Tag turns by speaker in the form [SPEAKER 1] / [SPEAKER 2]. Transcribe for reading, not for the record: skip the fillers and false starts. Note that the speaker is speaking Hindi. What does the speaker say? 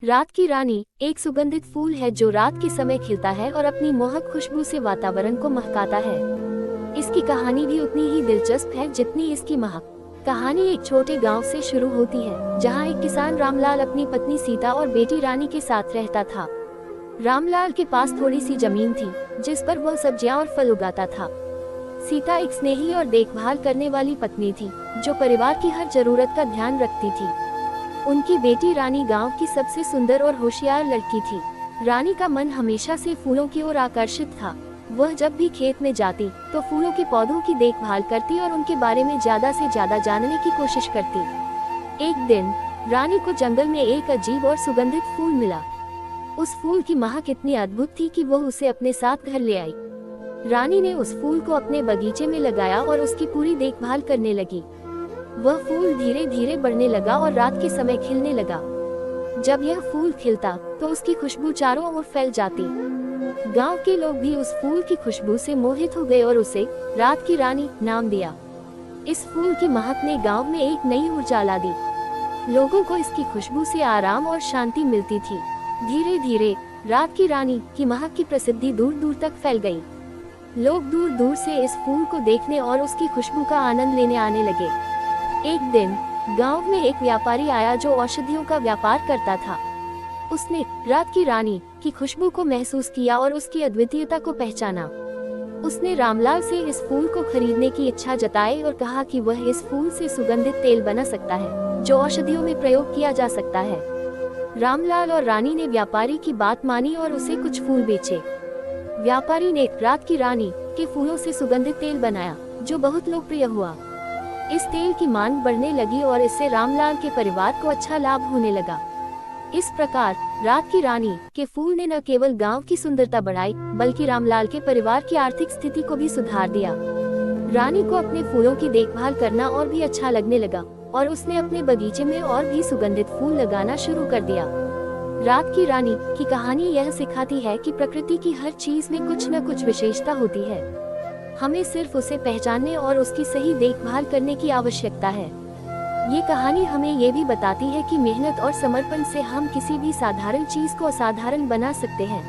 [SPEAKER 1] रात की रानी एक सुगंधित फूल है जो रात के समय खिलता है और अपनी मोहक खुशबू से वातावरण को महकाता है। इसकी कहानी भी उतनी ही दिलचस्प है जितनी इसकी महक। कहानी एक छोटे गांव से शुरू होती है, जहां एक किसान रामलाल अपनी पत्नी सीता और बेटी रानी के साथ रहता था। रामलाल के पास थोड़ी सी जमीन थी, जिस पर वह सब्जियां और फल उगाता था। सीता एक स्नेही और देखभाल करने वाली पत्नी थी, जो परिवार की हर जरूरत का ध्यान रखती थी। उनकी बेटी रानी गांव की सबसे सुंदर और होशियार लड़की थी। रानी का मन हमेशा से फूलों की ओर आकर्षित था। वह जब भी खेत में जाती तो फूलों के पौधों की देखभाल करती और उनके बारे में ज्यादा से ज्यादा जानने की कोशिश करती। एक दिन रानी को जंगल में एक अजीब और सुगंधित फूल मिला। उस फूल की महक इतनी अद्भुत थी कि वह उसे अपने साथ घर ले आई। रानी ने उस फूल को अपने बगीचे में लगाया और उसकी पूरी देखभाल करने लगी। वह फूल धीरे धीरे बढ़ने लगा और रात के समय खिलने लगा। जब यह फूल खिलता तो उसकी खुशबू चारों ओर फैल जाती। गांव के लोग भी उस फूल की खुशबू से मोहित हो गए और उसे रात की रानी नाम दिया। इस फूल की महक ने गांव में एक नई ऊर्जा ला दी। लोगों को इसकी खुशबू से आराम और शांति मिलती थी। धीरे धीरे रात की रानी की महक की प्रसिद्धि दूर दूर तक फैल गई। लोग दूर दूर से इस फूल को देखने और उसकी खुशबू का आनंद लेने आने लगे। एक दिन गांव में एक व्यापारी आया जो औषधियों का व्यापार करता था। उसने रात की रानी की खुशबू को महसूस किया और उसकी अद्वितीयता को पहचाना। उसने रामलाल से इस फूल को खरीदने की इच्छा जताई और कहा कि वह इस फूल से सुगंधित तेल बना सकता है, जो औषधियों में प्रयोग किया जा सकता है। रामलाल और रानी ने व्यापारी की बात मानी और उसे कुछ फूल बेचे। व्यापारी ने रात की रानी के फूलों से सुगंधित तेल बनाया, जो बहुत लोकप्रिय हुआ। इस तेल की मांग बढ़ने लगी और इससे रामलाल के परिवार को अच्छा लाभ होने लगा। इस प्रकार रात की रानी के फूल ने न केवल गांव की सुंदरता बढ़ाई, बल्कि रामलाल के परिवार की आर्थिक स्थिति को भी सुधार दिया। रानी को अपने फूलों की देखभाल करना और भी अच्छा लगने लगा और उसने अपने बगीचे में और भी सुगंधित फूल लगाना शुरू कर दिया। रात की रानी की कहानी यह सिखाती है कि प्रकृति की हर चीज में कुछ न कुछ विशेषता होती है। हमें सिर्फ उसे पहचानने और उसकी सही देखभाल करने की आवश्यकता है। ये कहानी हमें ये भी बताती है कि मेहनत और समर्पण से हम किसी भी साधारण चीज को असाधारण बना सकते हैं।